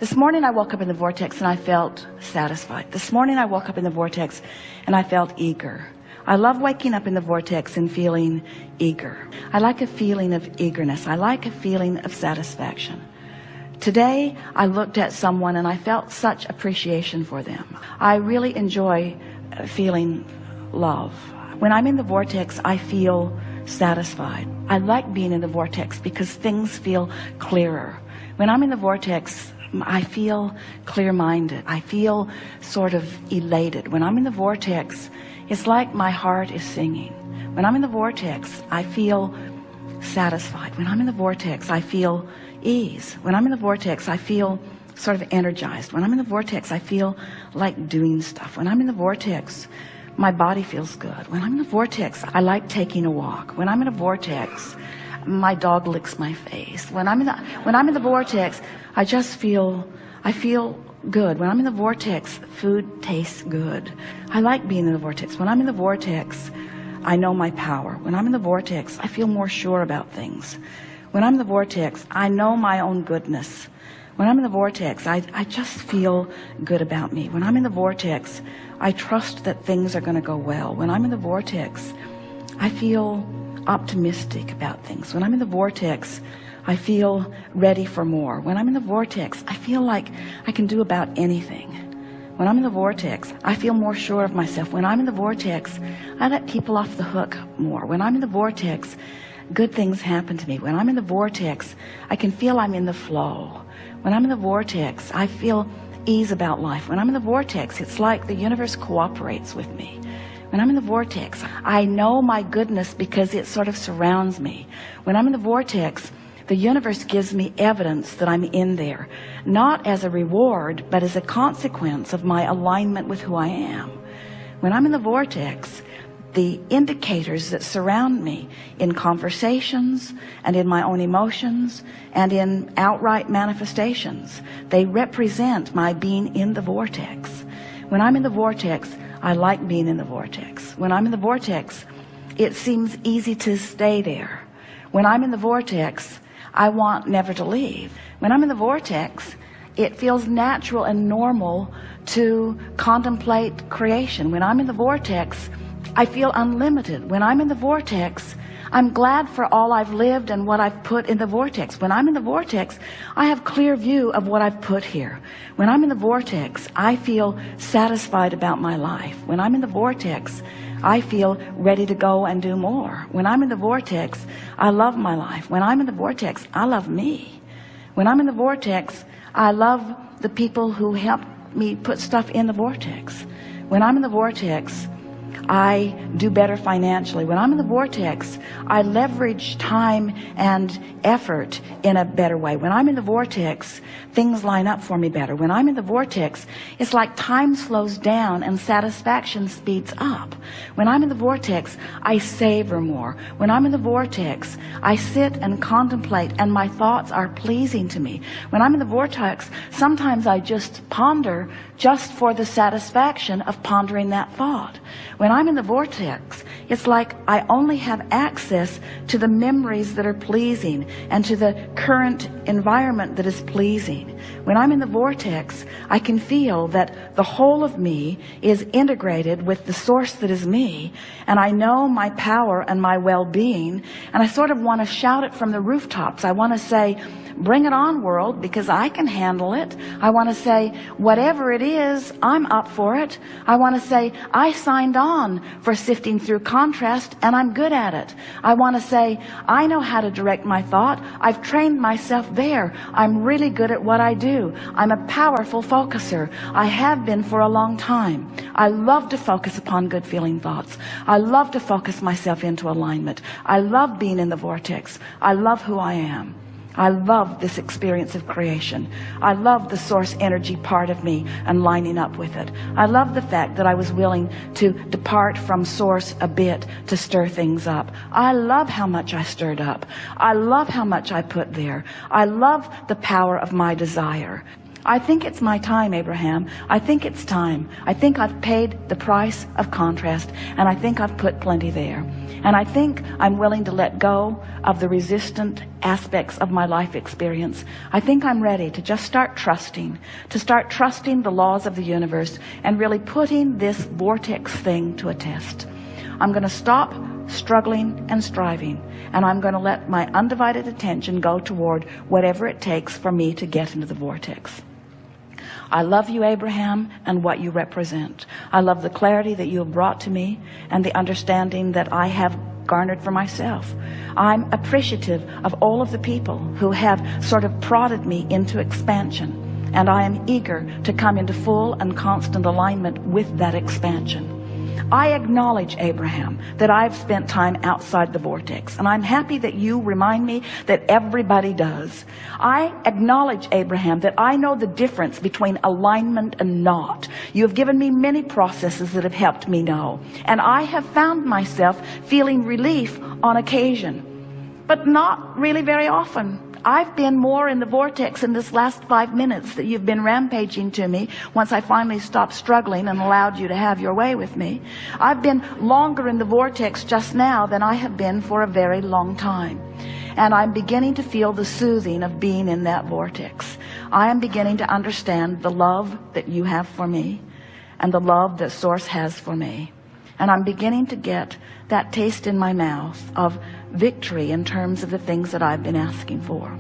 This morning I woke up in the vortex and I felt satisfied. This morning I woke up in the vortex and I felt eager. I love waking up in the vortex and feeling eager. I like a feeling of eagerness. I like a feeling of satisfaction. Today I looked at someone and I felt such appreciation for them. I really enjoy feeling love. When I'm in the vortex, I feel satisfied. I like being in the vortex because things feel clearer. When I'm in the vortex, I feel clear-minded. I feel sort of elated. When I'm in the vortex, it's like my heart is singing. When I'm in the vortex, I feel satisfied. When I'm in the vortex, I feel ease. When I'm in the vortex, I feel sort of energized. When I'm in the vortex, I feel like doing stuff. When I'm in the vortex, my body feels good. When I'm in the vortex, I like taking a walk. When I'm in a vortex, my dog licks my face. When I'm in the vortex, I feel good. When I'm in the vortex, food tastes good. I like being in the vortex. When I'm in the vortex, I know my power. When I'm in the vortex, I feel more sure about things. When I'm in the vortex, I know my own goodness. When I'm in the vortex, I just feel good about me. When I'm in the vortex, I trust that things are going to go well. When I'm in the vortex, I feel optimistic about things. When I'm in the vortex, I feel ready for more. When I'm in the vortex, I feel like I can do about anything. When I'm in the vortex, I feel more sure of myself. When I'm in the vortex, I let people off the hook more. When I'm in the vortex, good things happen to me. When I'm in the vortex, I can feel I'm in the flow. When I'm in the vortex, I feel ease about life. When I'm in the vortex, it's like the universe cooperates with me. When I'm in the vortex, I know my goodness because it sort of surrounds me. When I'm in the vortex, the universe gives me evidence that I'm in there, not as a reward, but as a consequence of my alignment with who I am. When I'm in the vortex, the indicators that surround me in conversations and in my own emotions and in outright manifestations, they represent my being in the vortex. When I'm in the vortex, I like being in the vortex. When I'm in the vortex, it seems easy to stay there. When I'm in the vortex, I want never to leave. When I'm in the vortex, it feels natural and normal to contemplate creation. When I'm in the vortex, I feel unlimited. When I'm in the vortex, I'm glad for all I've lived and what I've put in the vortex. When I'm in the vortex, I have clear view of what I've put here. When I'm in the vortex, I feel satisfied about my life. When I'm in the vortex, I feel ready to go and do more. When I'm in the vortex, I love my life. When I'm in the vortex, I love me. When I'm in the vortex, I love the people who help me put stuff in the vortex. When I'm in the vortex, I do better financially. When I'm in the vortex, I leverage time and effort in a better way. When I'm in the vortex, things line up for me better. When I'm in the vortex, it's like time slows down and satisfaction speeds up. When I'm in the vortex, I savor more. When I'm in the vortex, I sit and contemplate and my thoughts are pleasing to me. When I'm in the vortex, sometimes I just ponder just for the satisfaction of pondering that thought. When I'm in the vortex, it's like I only have access to the memories that are pleasing and to the current environment that is pleasing. When I'm in the vortex, I can feel that the whole of me is integrated with the source that is me, and I know my power and my well-being, and I sort of want to shout it from the rooftops. I want to say, bring it on, world, because I can handle it. I want to say, whatever it is, I'm up for it. I want to say, I signed on for sifting through contrast and I'm good at it. I want to say, I know how to direct my thought. I've trained myself there. I'm really good at what I do. I'm a powerful focuser. I have been for a long time. I love to focus upon good feeling thoughts. I love to focus myself into alignment. I love being in the vortex. I love who I am. I love this experience of creation. I love the source energy part of me and lining up with it. I love the fact that I was willing to depart from source a bit to stir things up. I love how much I stirred up. I love how much I put there. I love the power of my desire. I think it's my time, Abraham. I think it's time. I think I've paid the price of contrast, and I think I've put plenty there. And I think I'm willing to let go of the resistant aspects of my life experience. I think I'm ready to just start trusting the laws of the universe and really putting this vortex thing to a test. I'm going to stop struggling and striving, and I'm going to let my undivided attention go toward whatever it takes for me to get into the vortex. I love you, Abraham, and what you represent. I love the clarity that you have brought to me and the understanding that I have garnered for myself. I'm appreciative of all of the people who have sort of prodded me into expansion, and I am eager to come into full and constant alignment with that expansion. I acknowledge, Abraham, that I've spent time outside the vortex, and I'm happy that you remind me that everybody does. I acknowledge, Abraham, that I know the difference between alignment and not. You have given me many processes that have helped me know, and I have found myself feeling relief on occasion, but not really very often. I've been more in the vortex in this last 5 minutes that you've been rampaging to me once I finally stopped struggling and allowed you to have your way with me. I've been longer in the vortex just now than I have been for a very long time. And I'm beginning to feel the soothing of being in that vortex. I am beginning to understand the love that you have for me and the love that Source has for me. And I'm beginning to get that taste in my mouth of victory in terms of the things that I've been asking for.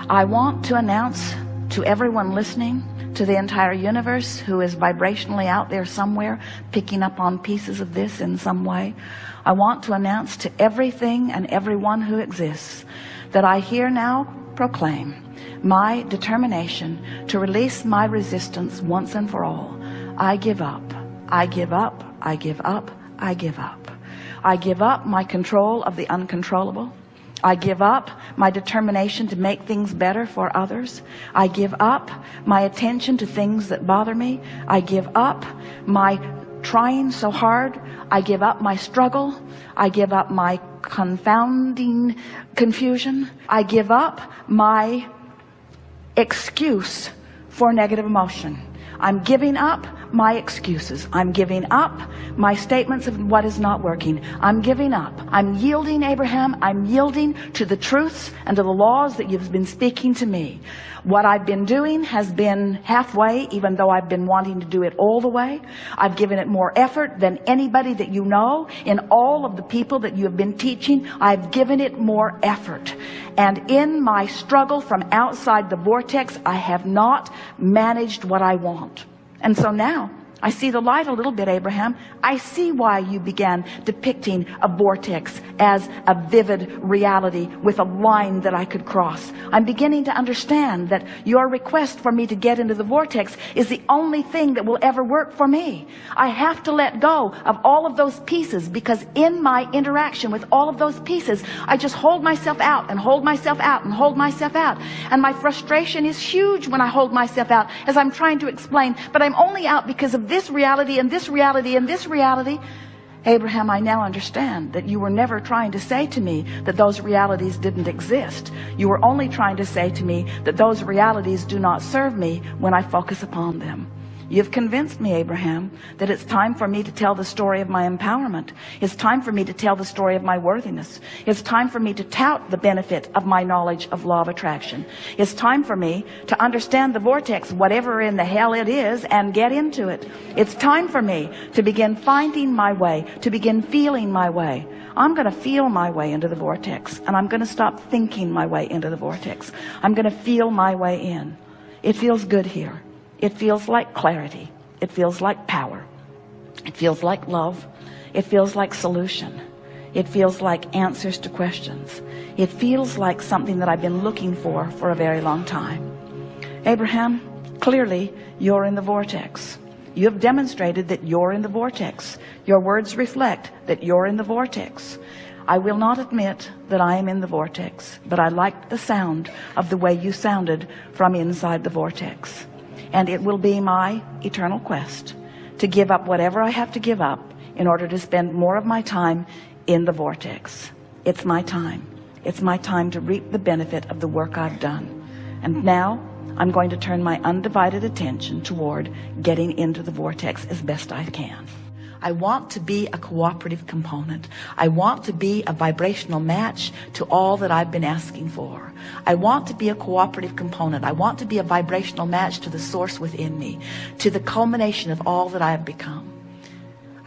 I want to announce to everyone listening, to the entire universe who is vibrationally out there somewhere picking up on pieces of this in some way, I want to announce to everything and everyone who exists that I here now proclaim my determination to release my resistance once and for all. I give up. I give up. I give up. I give up. I give up my control of the uncontrollable. I give up my determination to make things better for others. I give up my attention to things that bother me. I give up my trying so hard. I give up my struggle. I give up my confounding confusion. I give up my excuse for negative emotion. I'm giving up my excuses. I'm giving up my statements of what is not working. I'm giving up. I'm yielding, Abraham. I'm yielding to the truths and to the laws that you've been speaking to me. What I've been doing has been halfway, even though I've been wanting to do it all the way. I've given it more effort than anybody that you know. In all of the people that you have been teaching, I've given it more effort. And in my struggle from outside the vortex, I have not managed what I want. And so now I see the light a little bit, Abraham. I see why you began depicting a vortex as a vivid reality with a line that I could cross. I'm beginning to understand that your request for me to get into the vortex is the only thing that will ever work for me. I have to let go of all of those pieces, because in my interaction with all of those pieces, I just hold myself out and hold myself out and hold myself out. And my frustration is huge when I hold myself out, as I'm trying to explain, but I'm only out because of this reality and this reality and this reality. Abraham, I now understand that you were never trying to say to me that those realities didn't exist. You were only trying to say to me that those realities do not serve me when I focus upon them. You've convinced me, Abraham, that it's time for me to tell the story of my empowerment. It's time for me to tell the story of my worthiness. It's time for me to tout the benefit of my knowledge of law of attraction. It's time for me to understand the vortex, whatever in the hell it is, and get into it. It's time for me to begin finding my way, to begin feeling my way. I'm going to feel my way into the vortex, and I'm going to stop thinking my way into the vortex. I'm going to feel my way in. It feels good here. It feels like clarity. It feels like power. It feels like love. It feels like solution. It feels like answers to questions. It feels like something that I've been looking for a very long time. Abraham, clearly you're in the vortex. You have demonstrated that you're in the vortex. Your words reflect that you're in the vortex. I will not admit that I am in the vortex, but I liked the sound of the way you sounded from inside the vortex. And it will be my eternal quest to give up whatever I have to give up in order to spend more of my time in the vortex. It's my time. It's my time to reap the benefit of the work I've done. And now I'm going to turn my undivided attention toward getting into the vortex as best I can. I want to be a cooperative component. I want to be a vibrational match to all that I've been asking for. I want to be a cooperative component. I want to be a vibrational match to the source within me, to the culmination of all that I have become.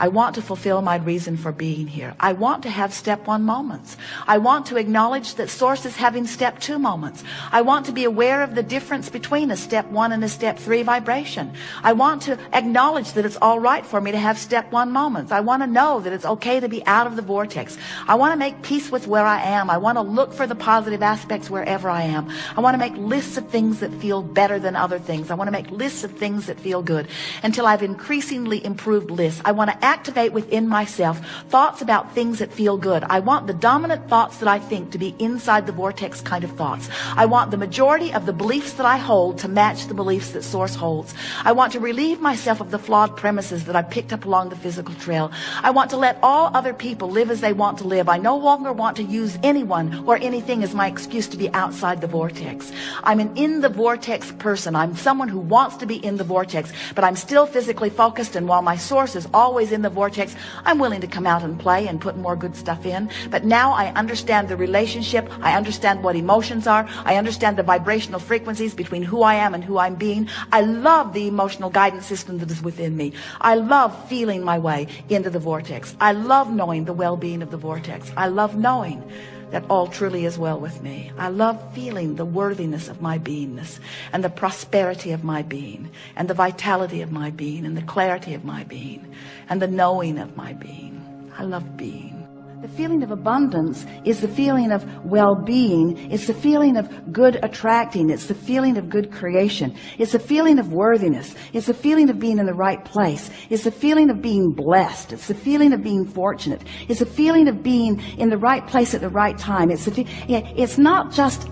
I want to fulfill my reason for being here. I want to have step 1 moments. I want to acknowledge that source is having step 2 moments. I want to be aware of the difference between a step 1 and a step 3 vibration. I want to acknowledge that it's all right for me to have step 1 moments. I want to know that it's okay to be out of the vortex. I want to make peace with where I am. I want to look for the positive aspects wherever I am. I want to make lists of things that feel better than other things. I want to make lists of things that feel good until I've increasingly improved lists. I want to activate within myself thoughts about things that feel good. I want the dominant thoughts that I think to be inside the vortex kind of thoughts. I want the majority of the beliefs that I hold to match the beliefs that source holds. I want to relieve myself of the flawed premises that I picked up along the physical trail. I want to let all other people live as they want to live. I no longer want to use anyone or anything as my excuse to be outside the vortex. I'm an in the vortex person. I'm someone who wants to be in the vortex, but I'm still physically focused, and while my source is always in the vortex, I'm willing to come out and play and put more good stuff in. But now I understand the relationship. I understand what emotions are. I understand the vibrational frequencies between who I am and who I'm being. I love the emotional guidance system that is within me. I love feeling my way into the vortex. I love knowing the well-being of the vortex. I love knowing that all truly is well with me. I love feeling the worthiness of my beingness, and the prosperity of my being, and the vitality of my being, and the clarity of my being, and the knowing of my being. I love being. The feeling of abundance is the feeling of well-being. It's the feeling of good attracting. It's the feeling of good creation. It's the feeling of worthiness. It's the feeling of being in the right place. It's the feeling of being blessed. It's the feeling of being fortunate. It's the feeling of being in the right place at the right time. It's not just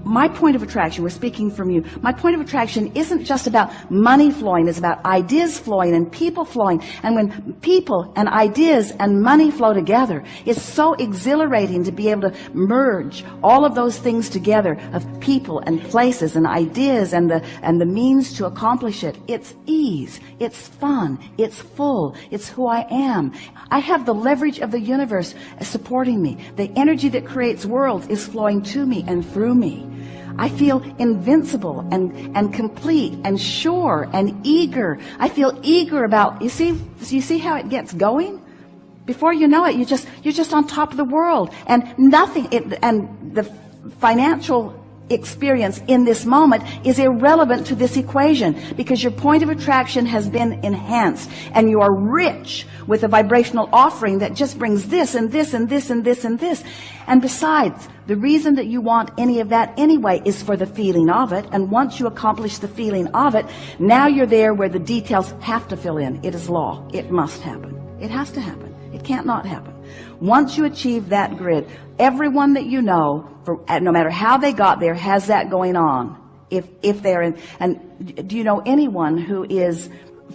my point of attraction. We're speaking from you. My point of attraction isn't just about money flowing. It's about ideas flowing and people flowing. And when people and ideas and money flow together, it's so exhilarating to be able to merge all of those things together, of people and places and ideas and the means to accomplish it. It's ease. It's fun. It's full. It's who I am. I have the leverage of the universe supporting me. The energy that creates worlds is flowing to me and through me. I feel invincible and complete and sure and eager. I feel eager about, you see how it gets going? Before you know it, you're just on top of the world, and and the financial experience in this moment is irrelevant to this equation, because your point of attraction has been enhanced, and you are rich with a vibrational offering that just brings this and this and this and this and this. And besides, the reason that you want any of that anyway is for the feeling of it. And once you accomplish the feeling of it, now you're there where the details have to fill in. It is law. It must happen. It has to happen. It can't not happen. Once you achieve that grid, everyone that you know, no matter how they got there, has that going on. If they're in, and do you know anyone who is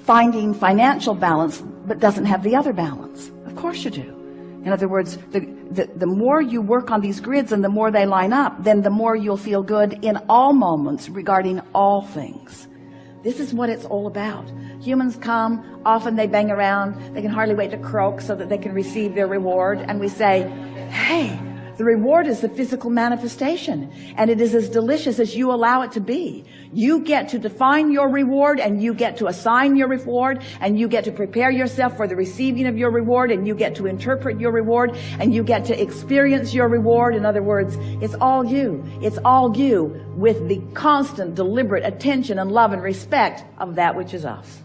finding financial balance but doesn't have the other balance? Of course you do. In other words, the more you work on these grids and the more they line up, then the more you'll feel good in all moments regarding all things. This is what it's all about. Humans come, often they bang around, they can hardly wait to croak so that they can receive their reward. And we say, hey, the reward is the physical manifestation, and it is as delicious as you allow it to be. You get to define your reward, and you get to assign your reward, and you get to prepare yourself for the receiving of your reward, and you get to interpret your reward, and you get to experience your reward. In other words, it's all you. It's all you, with the constant, deliberate attention and love and respect of that which is us.